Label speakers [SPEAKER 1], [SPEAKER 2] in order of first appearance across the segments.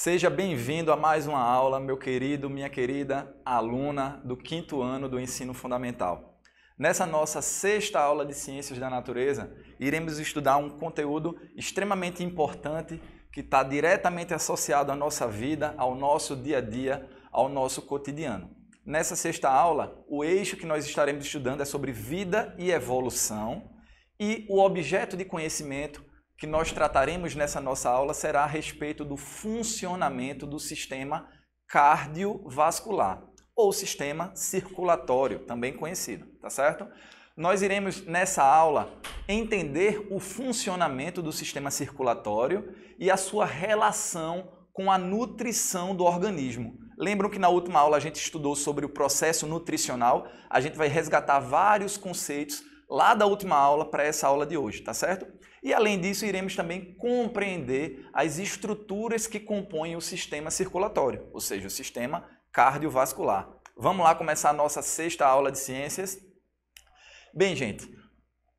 [SPEAKER 1] Seja bem-vindo a mais uma aula, meu querido, minha querida aluna do 5º ano do Ensino Fundamental. Nessa nossa 6ª aula de Ciências da Natureza, iremos estudar um conteúdo extremamente importante que está diretamente associado à nossa vida, ao nosso dia a dia, ao nosso cotidiano. Nessa 6ª aula, o eixo que nós estaremos estudando é sobre vida e evolução e o objeto de conhecimento que nós trataremos nessa nossa aula será a respeito do funcionamento do sistema cardiovascular, ou sistema circulatório, também conhecido, tá certo? Nós iremos, nessa aula, entender o funcionamento do sistema circulatório e a sua relação com a nutrição do organismo. Lembram que na última aula a gente estudou sobre o processo nutricional? A gente vai resgatar vários conceitos lá da última aula para essa aula de hoje, tá certo? E além disso, iremos também compreender as estruturas que compõem o sistema circulatório, ou seja, o sistema cardiovascular. Vamos lá começar a nossa 6ª aula de ciências? Bem, gente,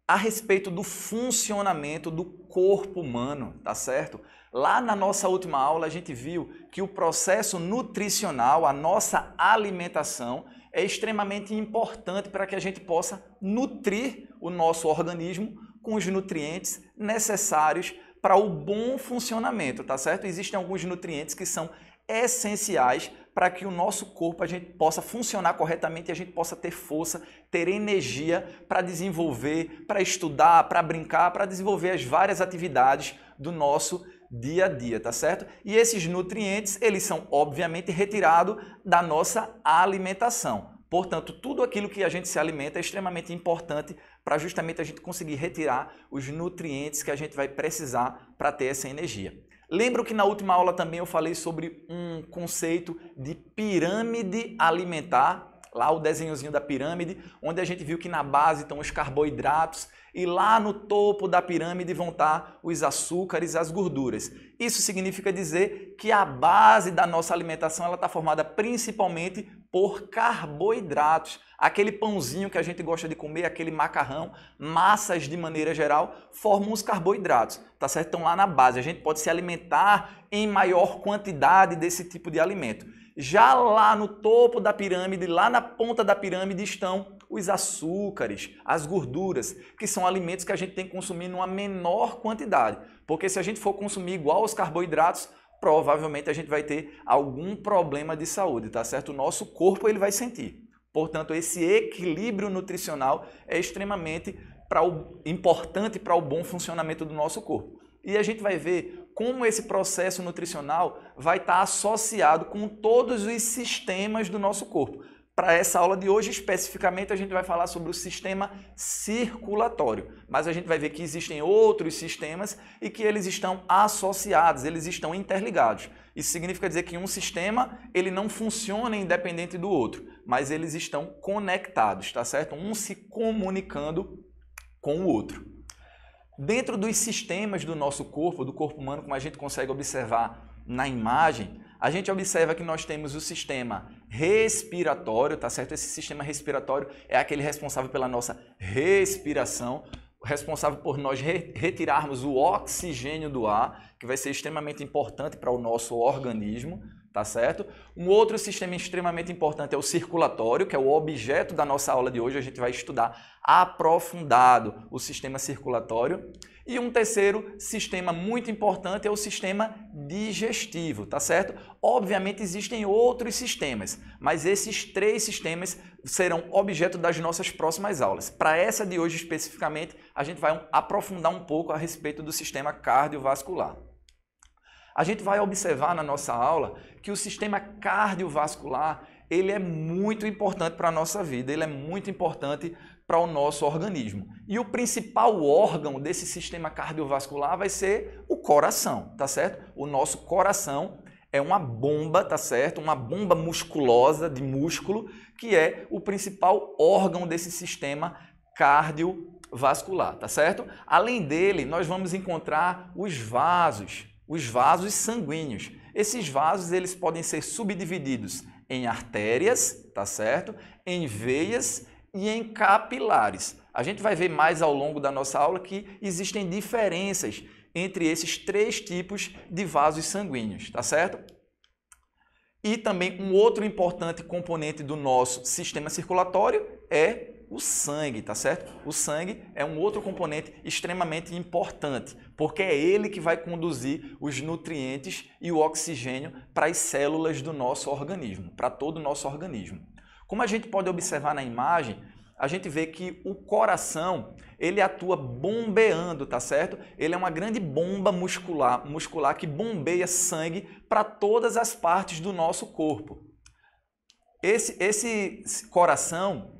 [SPEAKER 1] a respeito do funcionamento do corpo humano, tá certo? Lá na nossa última aula a gente viu que o processo nutricional, a nossa alimentação, é extremamente importante para que a gente possa nutrir o nosso organismo com os nutrientes necessários para o bom funcionamento, tá certo? Existem alguns nutrientes que são essenciais para que o nosso corpo a gente possa funcionar corretamente e a gente possa ter força, ter energia para desenvolver, para estudar, para brincar, para desenvolver as várias atividades do nosso dia a dia, tá certo? E esses nutrientes, eles são obviamente retirados da nossa alimentação. Portanto, tudo aquilo que a gente se alimenta é extremamente importante para justamente a gente conseguir retirar os nutrientes que a gente vai precisar para ter essa energia. Lembro que na última aula também eu falei sobre um conceito de pirâmide alimentar, lá o desenhozinho da pirâmide, onde a gente viu que na base estão os carboidratos e lá no topo da pirâmide vão estar os açúcares e as gorduras. Isso significa dizer que a base da nossa alimentação ela está formada principalmente por carboidratos. Aquele pãozinho que a gente gosta de comer, aquele macarrão, massas de maneira geral, formam os carboidratos, tá certo? Estão lá na base. A gente pode se alimentar em maior quantidade desse tipo de alimento. Já lá no topo da pirâmide, lá na ponta da pirâmide estão os açúcares, as gorduras, que são alimentos que a gente tem que consumir numa menor quantidade. Porque se a gente for consumir igual aos carboidratos, provavelmente a gente vai ter algum problema de saúde, tá certo? O nosso corpo ele vai sentir. Portanto, esse equilíbrio nutricional é extremamente importante para o bom funcionamento do nosso corpo. E a gente vai ver como esse processo nutricional vai estar associado com todos os sistemas do nosso corpo. Para essa aula de hoje, especificamente, a gente vai falar sobre o sistema circulatório. Mas a gente vai ver que existem outros sistemas e que eles estão associados, eles estão interligados. Isso significa dizer que um sistema ele não funciona independente do outro, mas eles estão conectados, tá certo? Um se comunicando com o outro. Dentro dos sistemas do nosso corpo, do corpo humano, como a gente consegue observar na imagem, a gente observa que nós temos o sistema respiratório, tá certo? Esse sistema respiratório é aquele responsável pela nossa respiração, responsável por nós retirarmos o oxigênio do ar, que vai ser extremamente importante para o nosso organismo, tá certo? Um outro sistema extremamente importante é o circulatório, que é o objeto da nossa aula de hoje. A gente vai estudar aprofundado o sistema circulatório. E um terceiro sistema muito importante é o sistema digestivo, tá certo? Obviamente existem outros sistemas, mas esses 3 sistemas serão objeto das nossas próximas aulas. Para essa de hoje especificamente, a gente vai aprofundar um pouco a respeito do sistema cardiovascular. A gente vai observar na nossa aula que o sistema cardiovascular ele é muito importante para a nossa vida, ele é muito importante para o nosso organismo. E o principal órgão desse sistema cardiovascular vai ser o coração, tá certo? O nosso coração é uma bomba, tá certo? Uma bomba musculosa, de músculo, que é o principal órgão desse sistema cardiovascular, tá certo? Além dele, nós vamos encontrar os vasos sanguíneos. Esses vasos eles podem ser subdivididos em artérias, tá certo? Em veias e em capilares. A gente vai ver mais ao longo da nossa aula que existem diferenças entre esses 3 tipos de vasos sanguíneos, tá certo? E também um outro importante componente do nosso sistema circulatório é o sangue, tá certo? O sangue é um outro componente extremamente importante, porque é ele que vai conduzir os nutrientes e o oxigênio para as células do nosso organismo, para todo o nosso organismo. Como a gente pode observar na imagem, a gente vê que o coração, ele atua bombeando, tá certo? Ele é uma grande bomba muscular que bombeia sangue para todas as partes do nosso corpo. Esse coração,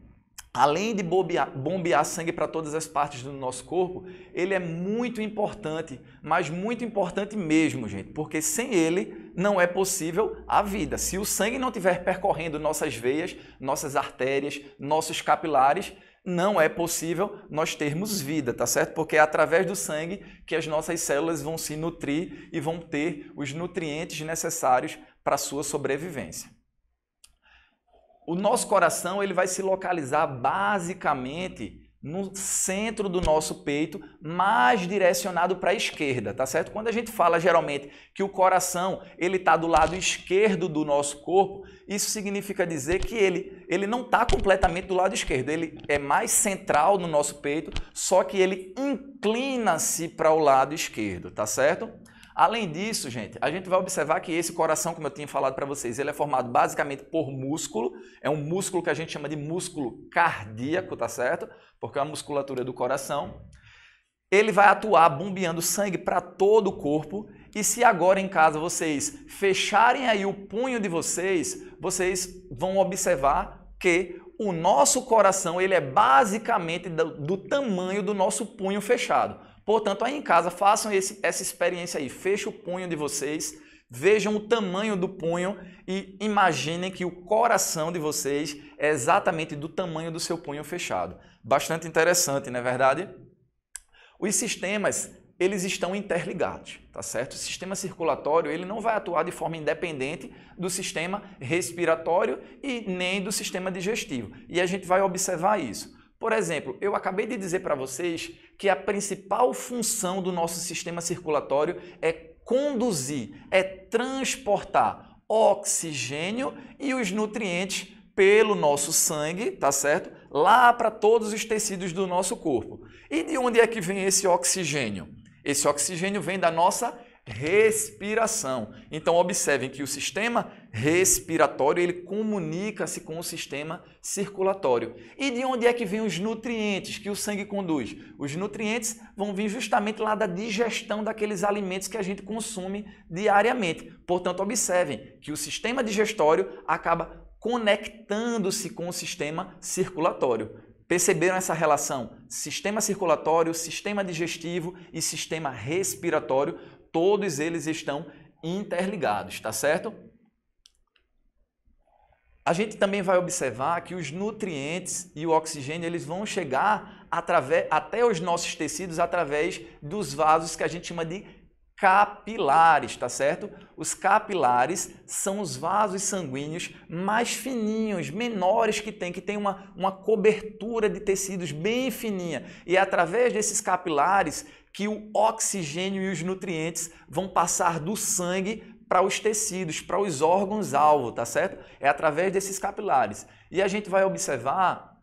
[SPEAKER 1] além de bombear sangue para todas as partes do nosso corpo, ele é muito importante, mas muito importante mesmo, gente, porque sem ele não é possível a vida. Se o sangue não estiver percorrendo nossas veias, nossas artérias, nossos capilares, não é possível nós termos vida, tá certo? Porque é através do sangue que as nossas células vão se nutrir e vão ter os nutrientes necessários para a sua sobrevivência. O nosso coração ele vai se localizar basicamente no centro do nosso peito, mais direcionado para a esquerda, tá certo? Quando a gente fala geralmente que o coração ele está do lado esquerdo do nosso corpo, isso significa dizer que ele não está completamente do lado esquerdo, ele é mais central no nosso peito, só que ele inclina-se para o lado esquerdo, tá certo? Além disso, gente, a gente vai observar que esse coração, como eu tinha falado para vocês, ele é formado basicamente por músculo, é um músculo que a gente chama de músculo cardíaco, tá certo? Porque é a musculatura do coração. Ele vai atuar bombeando sangue para todo o corpo e se agora em casa vocês fecharem aí o punho de vocês, vocês vão observar que o nosso coração ele é basicamente do tamanho do nosso punho fechado. Portanto, aí em casa, façam essa experiência aí. Feche o punho de vocês, vejam o tamanho do punho e imaginem que o coração de vocês é exatamente do tamanho do seu punho fechado. Bastante interessante, não é verdade? Os sistemas, eles estão interligados, tá certo? O sistema circulatório, ele não vai atuar de forma independente do sistema respiratório e nem do sistema digestivo. E a gente vai observar isso. Por exemplo, eu acabei de dizer para vocês que a principal função do nosso sistema circulatório é conduzir, é transportar oxigênio e os nutrientes pelo nosso sangue, tá certo? Lá para todos os tecidos do nosso corpo. E de onde é que vem esse oxigênio? Esse oxigênio vem da nossa respiração. Então observem que o sistema respiratório ele comunica-se com o sistema circulatório. E de onde é que vêm os nutrientes que o sangue conduz? Os nutrientes vão vir justamente lá da digestão daqueles alimentos que a gente consome diariamente. Portanto, observem que o sistema digestório acaba conectando-se com o sistema circulatório. Perceberam essa relação? Sistema circulatório, sistema digestivo e sistema respiratório, todos eles estão interligados, tá certo? A gente também vai observar que os nutrientes e o oxigênio eles vão chegar até os nossos tecidos através dos vasos que a gente chama de capilares, tá certo? Os capilares são os vasos sanguíneos mais fininhos, menores que tem uma cobertura de tecidos bem fininha. E é através desses capilares que o oxigênio e os nutrientes vão passar do sangue para os tecidos, para os órgãos-alvo, tá certo? É através desses capilares. E a gente vai observar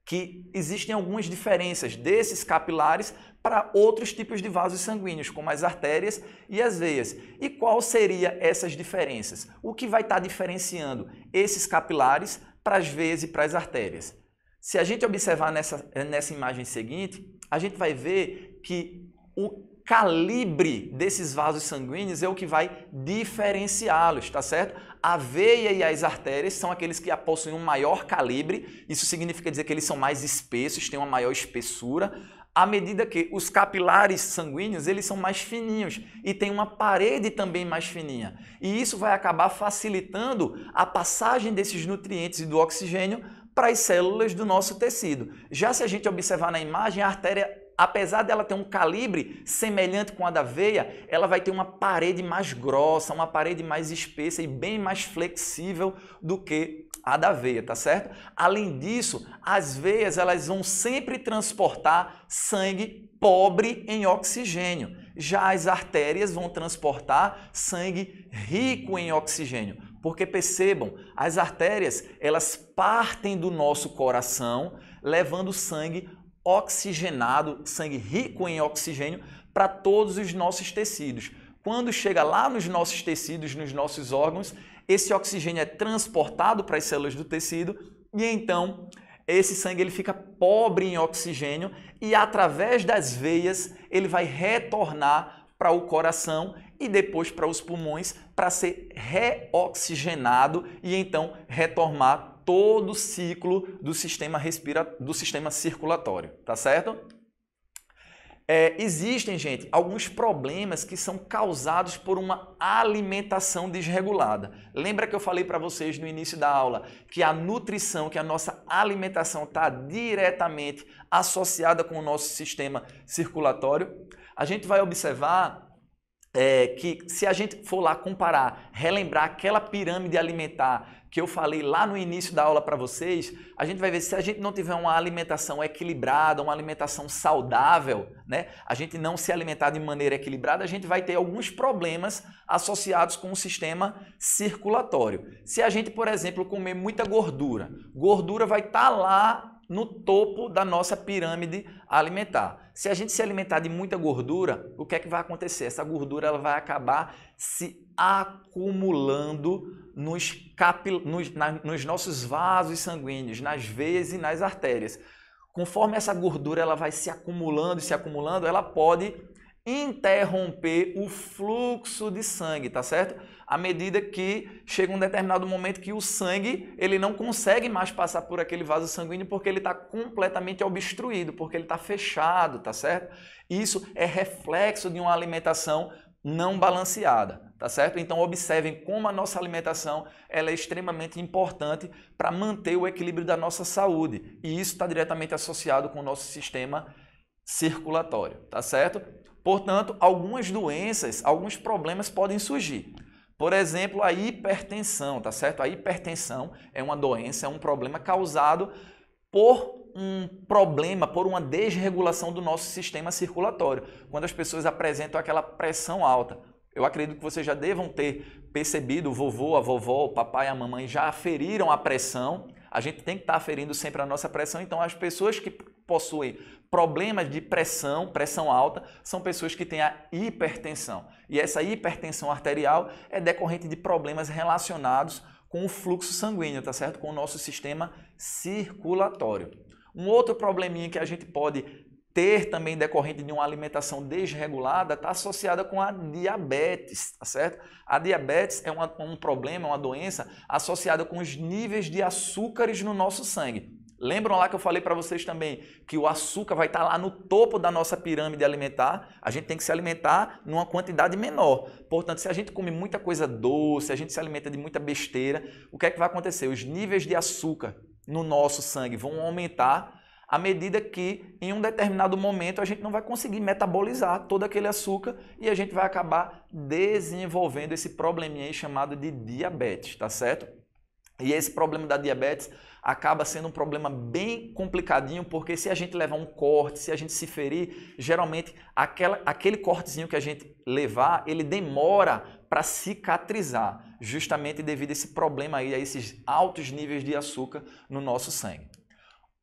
[SPEAKER 1] que existem algumas diferenças desses capilares para outros tipos de vasos sanguíneos, como as artérias e as veias. E qual seria essas diferenças? O que vai estar diferenciando esses capilares para as veias e para as artérias? Se a gente observar nessa imagem seguinte, a gente vai ver que o calibre desses vasos sanguíneos é o que vai diferenciá-los, tá certo? A veia e as artérias são aqueles que possuem um maior calibre, isso significa dizer que eles são mais espessos, têm uma maior espessura, à medida que os capilares sanguíneos eles são mais fininhos e tem uma parede também mais fininha. E isso vai acabar facilitando a passagem desses nutrientes e do oxigênio para as células do nosso tecido. Já se a gente observar na imagem, a artéria, apesar dela ter um calibre semelhante com a da veia, ela vai ter uma parede mais grossa, uma parede mais espessa e bem mais flexível do que a da veia, tá certo? Além disso, as veias elas vão sempre transportar sangue pobre em oxigênio. Já as artérias vão transportar sangue rico em oxigênio. Porque percebam, as artérias, elas partem do nosso coração, levando sangue oxigenado, sangue rico em oxigênio, para todos os nossos tecidos. Quando chega lá nos nossos tecidos, nos nossos órgãos, esse oxigênio é transportado para as células do tecido e então esse sangue ele fica pobre em oxigênio e através das veias ele vai retornar para o coração e depois para os pulmões para ser reoxigenado e então retomar todo o ciclo do sistema circulatório, tá certo? Existem, gente, alguns problemas que são causados por uma alimentação desregulada. Lembra que eu falei para vocês no início da aula que a nutrição, que a nossa alimentação está diretamente associada com o nosso sistema circulatório? A gente vai observar que se a gente for lá comparar, relembrar aquela pirâmide alimentar que eu falei lá no início da aula para vocês, a gente vai ver se a gente não tiver uma alimentação equilibrada, uma alimentação saudável, né? A gente não se alimentar de maneira equilibrada, a gente vai ter alguns problemas associados com o sistema circulatório. Se a gente, por exemplo, comer muita gordura, gordura vai estar lá no topo da nossa pirâmide alimentar. Se a gente se alimentar de muita gordura, o que é que vai acontecer? Essa gordura ela vai acabar se acumulando nos nossos vasos sanguíneos, nas veias e nas artérias. Conforme essa gordura ela vai se acumulando, ela pode interromper o fluxo de sangue, tá certo? À medida que chega um determinado momento que o sangue ele não consegue mais passar por aquele vaso sanguíneo porque ele está completamente obstruído, porque ele está fechado, tá certo? Isso é reflexo de uma alimentação não balanceada, tá certo? Então observem como a nossa alimentação ela é extremamente importante para manter o equilíbrio da nossa saúde e isso está diretamente associado com o nosso sistema circulatório, tá certo? Portanto, algumas doenças, alguns problemas podem surgir. Por exemplo, a hipertensão, tá certo? A hipertensão é uma doença, é um problema causado por por uma desregulação do nosso sistema circulatório. Quando as pessoas apresentam aquela pressão alta. Eu acredito que vocês já devam ter percebido, o vovô, a vovó, o papai e a mamãe já aferiram a pressão. A gente tem que estar aferindo sempre a nossa pressão. Então, as pessoas que possuem problemas de pressão alta, são pessoas que têm a hipertensão. E essa hipertensão arterial é decorrente de problemas relacionados com o fluxo sanguíneo, tá certo? Com o nosso sistema circulatório. Um outro probleminha que a gente pode ter também decorrente de uma alimentação desregulada está associada com a diabetes, tá certo? A diabetes é um problema, uma doença associada com os níveis de açúcares no nosso sangue. Lembram lá que eu falei para vocês também que o açúcar vai estar lá no topo da nossa pirâmide alimentar? A gente tem que se alimentar numa quantidade menor. Portanto, se a gente come muita coisa doce, a gente se alimenta de muita besteira, o que é que vai acontecer? Os níveis de açúcar no nosso sangue vão aumentar à medida que, em um determinado momento, a gente não vai conseguir metabolizar todo aquele açúcar e a gente vai acabar desenvolvendo esse probleminha aí chamado de diabetes, tá certo? E esse problema da diabetes acaba sendo um problema bem complicadinho, porque se a gente levar um corte, se a gente se ferir, geralmente aquele cortezinho que a gente levar, ele demora para cicatrizar, justamente devido a esse problema aí, a esses altos níveis de açúcar no nosso sangue.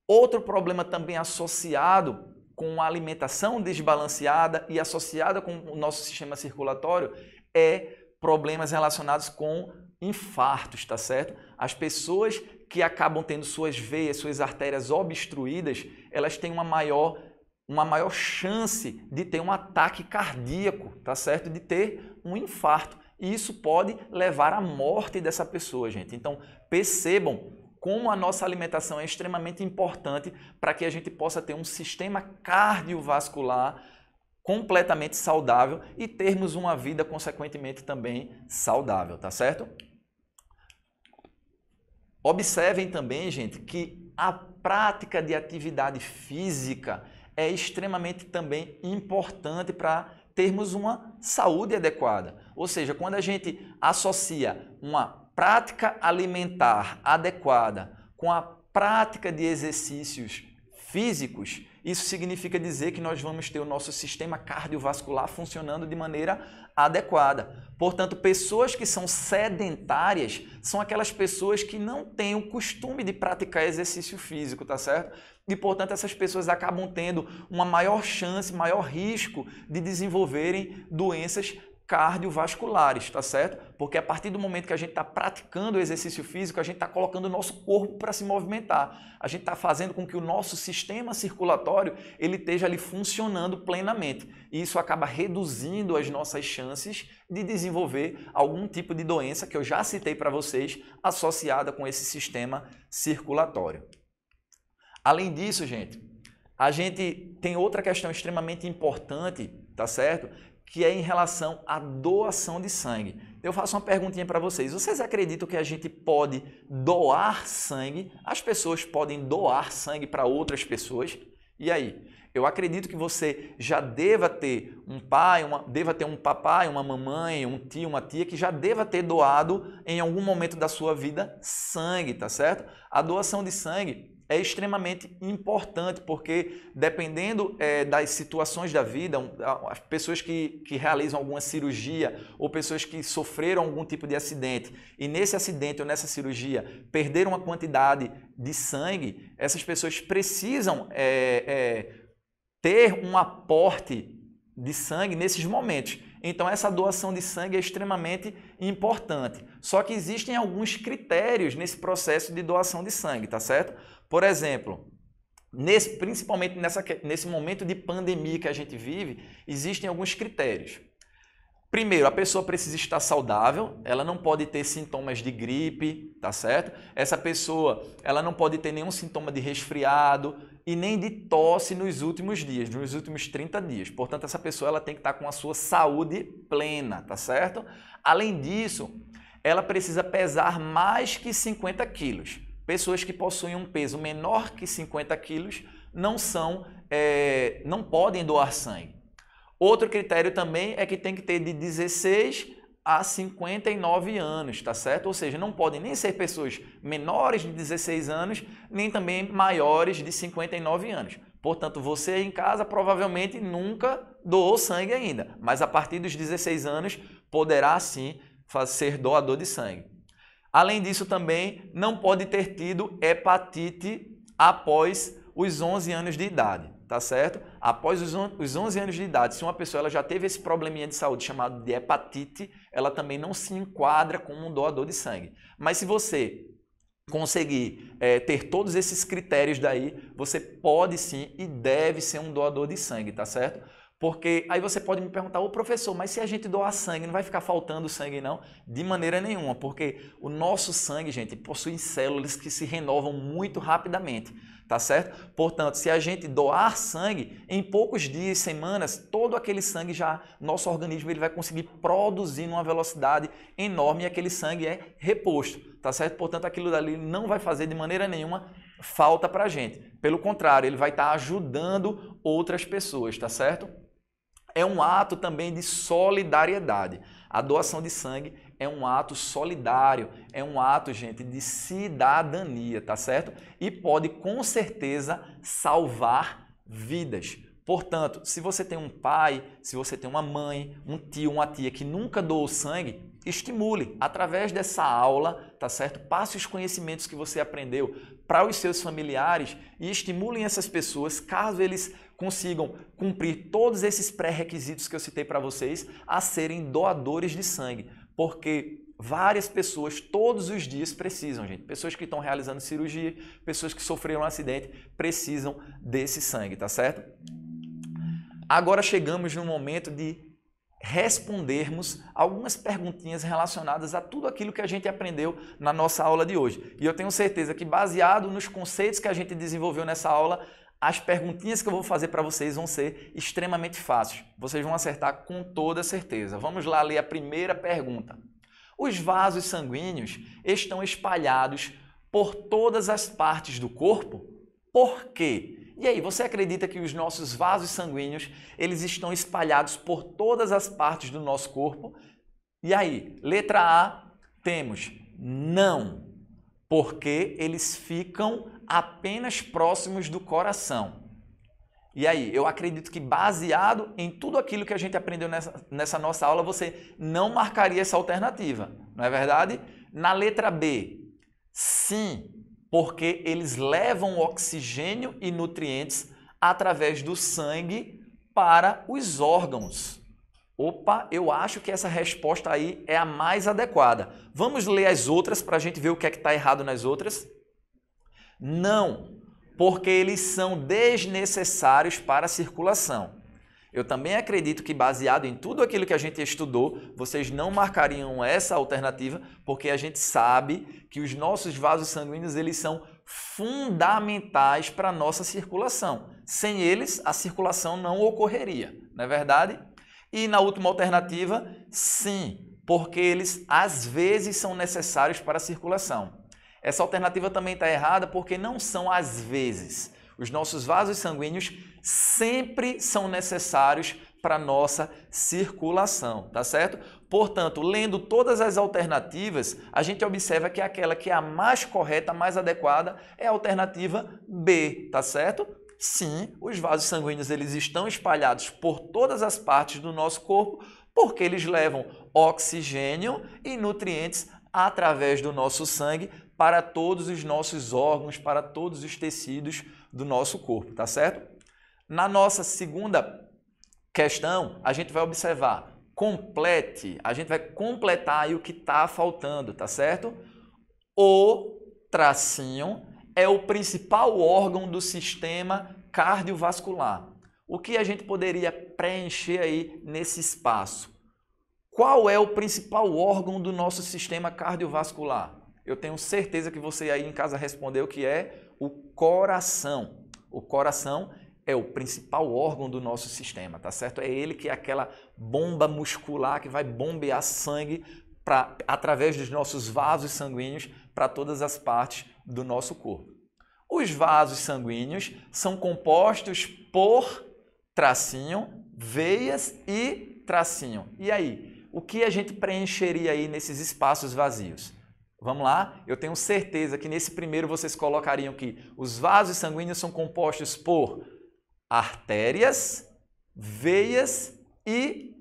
[SPEAKER 1] Outro problema também associado com a alimentação desbalanceada e associada com o nosso sistema circulatório é problemas relacionados com infartos, tá certo? As pessoas que acabam tendo suas veias, suas artérias obstruídas, elas têm uma maior chance de ter um ataque cardíaco, tá certo? De ter um infarto. E isso pode levar à morte dessa pessoa, gente. Então, percebam como a nossa alimentação é extremamente importante para que a gente possa ter um sistema cardiovascular completamente saudável e termos uma vida, consequentemente, também saudável, tá certo? Observem também, gente, que a prática de atividade física é extremamente também importante para termos uma saúde adequada. Ou seja, quando a gente associa uma prática alimentar adequada com a prática de exercícios físicos, Isso significa dizer que nós vamos ter o nosso sistema cardiovascular funcionando de maneira adequada. Portanto, pessoas que são sedentárias são aquelas pessoas que não têm o costume de praticar exercício físico, tá certo? E, portanto, essas pessoas acabam tendo uma maior chance, maior risco de desenvolverem doenças cardiovasculares, tá certo? Porque a partir do momento que a gente está praticando o exercício físico, a gente está colocando o nosso corpo para se movimentar. A gente está fazendo com que o nosso sistema circulatório ele esteja ali funcionando plenamente. E isso acaba reduzindo as nossas chances de desenvolver algum tipo de doença que eu já citei para vocês, associada com esse sistema circulatório. Além disso, a gente tem outra questão extremamente importante, tá certo? Que é em relação à doação de sangue. Eu faço uma perguntinha para vocês. Vocês acreditam que a gente pode doar sangue? As pessoas podem doar sangue para outras pessoas? E aí? Eu acredito que você já deva ter um pai, um papai, uma mamãe, um tio, uma tia que já deva ter doado em algum momento da sua vida sangue, tá certo? A doação de sangue é extremamente importante, porque dependendo das situações da vida, as pessoas que realizam alguma cirurgia ou pessoas que sofreram algum tipo de acidente e nesse acidente ou nessa cirurgia perderam uma quantidade de sangue, essas pessoas precisam ter um aporte de sangue nesses momentos. Então, essa doação de sangue é extremamente importante. Só que existem alguns critérios nesse processo de doação de sangue, tá certo? Por exemplo, principalmente nesse momento de pandemia que a gente vive, existem alguns critérios. Primeiro, a pessoa precisa estar saudável, ela não pode ter sintomas de gripe, tá certo? Essa pessoa, ela não pode ter nenhum sintoma de resfriado e nem de tosse nos últimos dias, nos últimos 30 dias. Portanto, essa pessoa ela tem que estar com a sua saúde plena, tá certo? Além disso, ela precisa pesar mais que 50 quilos. Pessoas que possuem um peso menor que 50 quilos não podem doar sangue. Outro critério também é que tem que ter de 16 a 59 anos, tá certo? Ou seja, não podem nem ser pessoas menores de 16 anos, nem também maiores de 59 anos. Portanto, você em casa provavelmente nunca doou sangue ainda, mas a partir dos 16 anos poderá sim ser doador de sangue. Além disso, também não pode ter tido hepatite após os 11 anos de idade, tá certo? Após os 11 anos de idade, se uma pessoa ela já teve esse probleminha de saúde chamado de hepatite, ela também não se enquadra como um doador de sangue. Mas se você conseguir ter todos esses critérios daí, você pode sim e deve ser um doador de sangue, tá certo? Porque aí você pode me perguntar, ô professor, mas se a gente doar sangue, não vai ficar faltando sangue não? De maneira nenhuma, porque o nosso sangue, gente, possui células que se renovam muito rapidamente, tá certo? Portanto, se a gente doar sangue, em poucos dias, semanas, todo aquele sangue nosso organismo ele vai conseguir produzir numa velocidade enorme e aquele sangue é reposto, tá certo? Portanto, aquilo dali não vai fazer de maneira nenhuma falta para a gente. Pelo contrário, ele vai estar ajudando outras pessoas, tá certo? É um ato também de solidariedade. A doação de sangue é um ato solidário, é um ato, gente, de cidadania, tá certo? E pode, com certeza, salvar vidas. Portanto, se você tem um pai, se você tem uma mãe, um tio, uma tia que nunca doou sangue, estimule através dessa aula, tá certo? Passe os conhecimentos que você aprendeu para os seus familiares e estimulem essas pessoas, caso eles consigam cumprir todos esses pré-requisitos que eu citei para vocês, a serem doadores de sangue. Porque várias pessoas todos os dias precisam, gente. Pessoas que estão realizando cirurgia, pessoas que sofreram um acidente, precisam desse sangue, tá certo? Agora chegamos no momento de respondermos algumas perguntinhas relacionadas a tudo aquilo que a gente aprendeu na nossa aula de hoje. E eu tenho certeza que, baseado nos conceitos que a gente desenvolveu nessa aula, as perguntinhas que eu vou fazer para vocês vão ser extremamente fáceis. Vocês vão acertar com toda certeza. Vamos lá ler a primeira pergunta. Os vasos sanguíneos estão espalhados por todas as partes do corpo? Por quê? E aí, você acredita que os nossos vasos sanguíneos eles estão espalhados por todas as partes do nosso corpo? E aí, letra A, temos não, porque eles ficam apenas próximos do coração. E aí, eu acredito que baseado em tudo aquilo que a gente aprendeu nessa nossa aula, você não marcaria essa alternativa, não é verdade? Na letra B, sim, porque eles levam oxigênio e nutrientes através do sangue para os órgãos. Opa, eu acho que essa resposta aí é a mais adequada. Vamos ler as outras para a gente ver o que é que está errado nas outras? Não, porque eles são desnecessários para a circulação. Eu também acredito que, baseado em tudo aquilo que a gente estudou, vocês não marcariam essa alternativa, porque a gente sabe que os nossos vasos sanguíneos eles são fundamentais para a nossa circulação. Sem eles, a circulação não ocorreria, não é verdade? E na última alternativa, sim, porque eles às vezes são necessários para a circulação. Essa alternativa também está errada porque não são às vezes. Os nossos vasos sanguíneos sempre são necessários para a nossa circulação, tá certo? Portanto, lendo todas as alternativas, a gente observa que aquela que é a mais correta, a mais adequada, é a alternativa B, tá certo? Sim, os vasos sanguíneos eles estão espalhados por todas as partes do nosso corpo porque eles levam oxigênio e nutrientes através do nosso sangue para todos os nossos órgãos, para todos os tecidos do nosso corpo, tá certo? Na nossa segunda questão, a gente vai observar, complete, a gente vai completar aí o que está faltando, tá certo? O tracinho é o principal órgão do sistema cardiovascular. O que a gente poderia preencher aí nesse espaço? Qual é o principal órgão do nosso sistema cardiovascular? Eu tenho certeza que você aí em casa respondeu que é o coração. O coração é o principal órgão do nosso sistema, tá certo? É ele que é aquela bomba muscular que vai bombear sangue através dos nossos vasos sanguíneos para todas as partes do nosso corpo. Os vasos sanguíneos são compostos por tracinho, veias e tracinho. E aí, o que a gente preencheria aí nesses espaços vazios? Vamos lá? Eu tenho certeza que nesse primeiro vocês colocariam que os vasos sanguíneos são compostos por artérias, veias e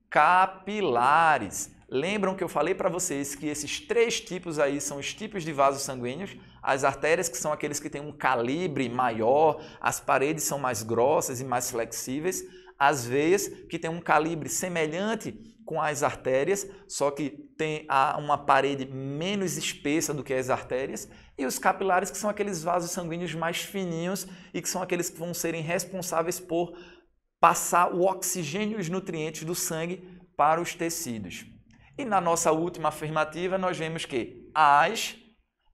[SPEAKER 1] capilares. Lembram que eu falei para vocês que esses três tipos aí são os tipos de vasos sanguíneos? As artérias, que são aqueles que têm um calibre maior, as paredes são mais grossas e mais flexíveis, as veias, que têm um calibre semelhante com as artérias, só que tem uma parede menos espessa do que as artérias, e os capilares, que são aqueles vasos sanguíneos mais fininhos e que são aqueles que vão serem responsáveis por passar o oxigênio e os nutrientes do sangue para os tecidos. E na nossa última afirmativa, nós vemos que as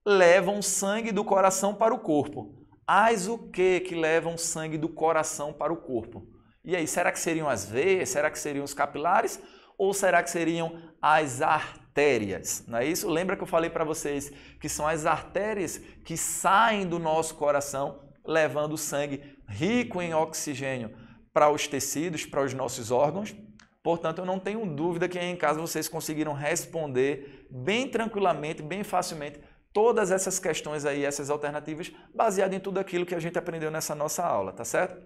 [SPEAKER 1] levam sangue do coração para o corpo. As o que levam sangue do coração para o corpo? E aí, será que seriam as veias? Será que seriam os capilares? Ou será que seriam as artérias? Não é isso? Lembra que eu falei para vocês que são as artérias que saem do nosso coração, levando sangue rico em oxigênio para os tecidos, para os nossos órgãos? Portanto, eu não tenho dúvida que aí em casa vocês conseguiram responder bem tranquilamente, bem facilmente, todas essas questões aí, essas alternativas, baseado em tudo aquilo que a gente aprendeu nessa nossa aula, tá certo?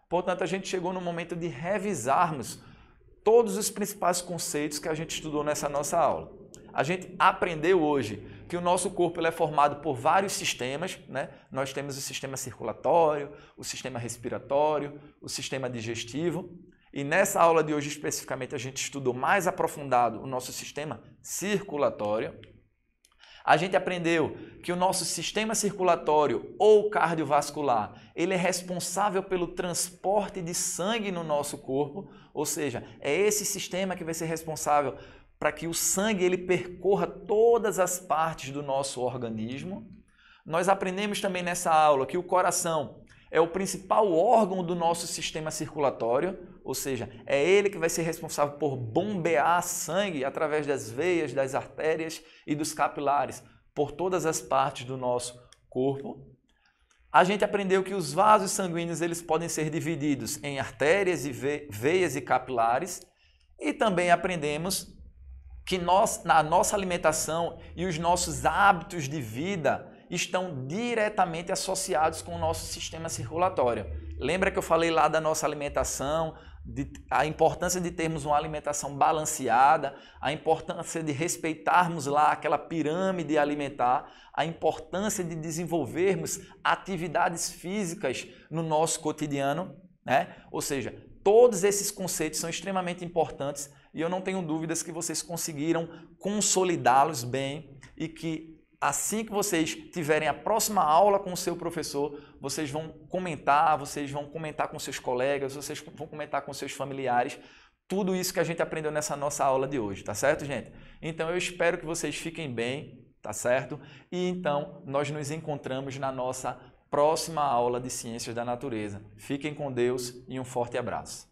[SPEAKER 1] Portanto, a gente chegou no momento de revisarmos todos os principais conceitos que a gente estudou nessa nossa aula. A gente aprendeu hoje que o nosso corpo ele é formado por vários sistemas, né? Nós temos o sistema circulatório, o sistema respiratório, o sistema digestivo. E nessa aula de hoje especificamente a gente estudou mais aprofundado o nosso sistema circulatório. A gente aprendeu que o nosso sistema circulatório ou cardiovascular, ele é responsável pelo transporte de sangue no nosso corpo, ou seja, é esse sistema que vai ser responsável para que o sangue ele percorra todas as partes do nosso organismo. Nós aprendemos também nessa aula que o coração é o principal órgão do nosso sistema circulatório, ou seja, é ele que vai ser responsável por bombear sangue através das veias, das artérias e dos capilares por todas as partes do nosso corpo. A gente aprendeu que os vasos sanguíneos eles podem ser divididos em artérias e veias e capilares, e também aprendemos que na nossa alimentação e os nossos hábitos de vida estão diretamente associados com o nosso sistema circulatório. Lembra que eu falei lá da nossa alimentação, a importância de termos uma alimentação balanceada, a importância de respeitarmos lá aquela pirâmide alimentar, a importância de desenvolvermos atividades físicas no nosso cotidiano, né? Ou seja, todos esses conceitos são extremamente importantes e eu não tenho dúvidas que vocês conseguiram consolidá-los bem e que assim que vocês tiverem a próxima aula com o seu professor, vocês vão comentar com seus colegas, vocês vão comentar com seus familiares, tudo isso que a gente aprendeu nessa nossa aula de hoje, tá certo, gente? Então eu espero que vocês fiquem bem, tá certo? E então nós nos encontramos na nossa próxima aula de Ciências da Natureza. Fiquem com Deus e um forte abraço.